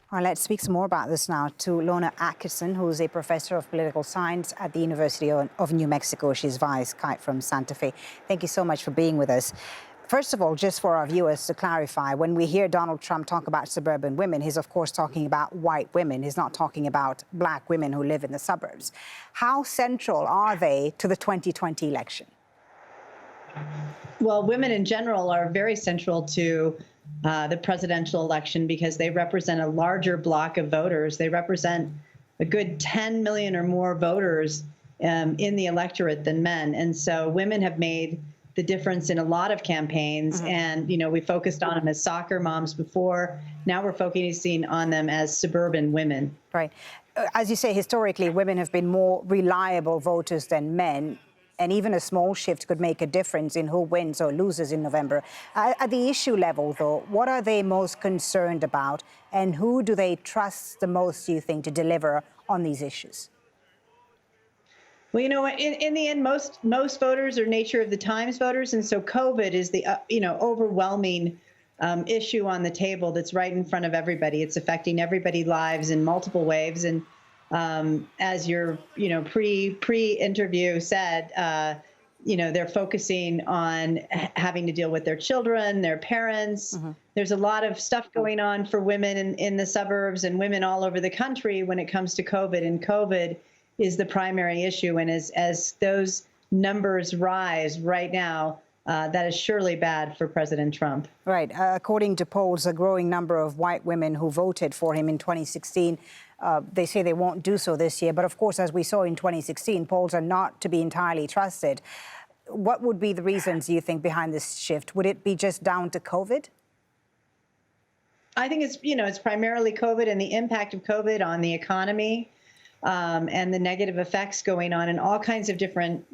All right, let's speak some more about this now to Lonna Atkeson, who's a professor of political science at the University of New Mexico. She's Vice Kite from Santa Fe. Thank you so much for being with us. First of all, just for our viewers to clarify, when we hear Donald Trump talk about suburban women, he's of course talking about white women. He's not talking about black women who live in the suburbs. How central are they to the 2020 election? Well, women in general are very central to the presidential election because they represent a larger block of voters. They represent a good 10 million or more voters in the electorate than men. And so women have made the difference in a lot of campaigns. And, you know, we focused on them as soccer moms before. Now we're focusing on them as suburban women. Right. As you say, historically, women have been more reliable voters than men. And even a small shift could make a difference in who wins or loses in November. At the issue level, though, what are they most concerned about? And who do they trust the most, do you think, to deliver on these issues? Well, you know, in the end, most voters are nature of the times voters. And so COVID is the, overwhelming issue on the table that's right in front of everybody. It's affecting everybody's lives in multiple ways. And as your, pre-interview said, they're focusing on having to deal with their children, their parents. There's a lot of stuff going on for women in the suburbs and women all over the country when it comes to COVID. And COVID is the primary issue. And as those numbers rise right now, that is surely bad for President Trump. Right. According to polls, a growing number of white women who voted for him in 2016, they say they won't do so this year. But of course, as we saw in 2016, polls are not to be entirely trusted. What would be the reasons, do you think, behind this shift? Would it be just down to COVID? I think it's primarily COVID and the impact of COVID on the economy. And the negative effects going on in all kinds of different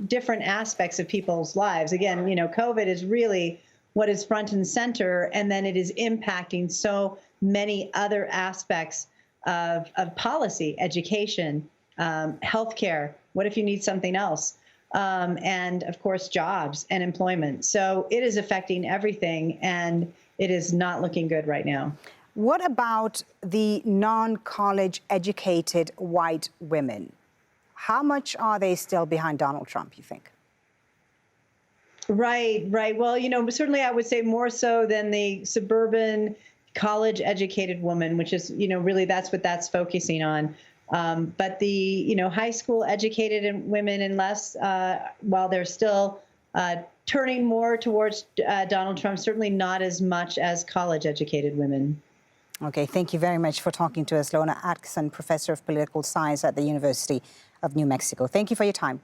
aspects of people's lives. Again, COVID is really what is front and center, and then it is impacting so many other aspects of policy, education, healthcare. What if you need something else? And of course, jobs and employment. So it is affecting everything, and it is not looking good right now. What about the non-college educated white women? How much are they still behind Donald Trump, you think? Right. Well, certainly I would say more so than the suburban college educated woman, which is, really that's what that's focusing on. But the, high school educated women and less, while they're still turning more towards Donald Trump, certainly not as much as college educated women. Okay, thank you very much for talking to us, Lonna Atkeson, professor of political science at the University of New Mexico. Thank you for your time.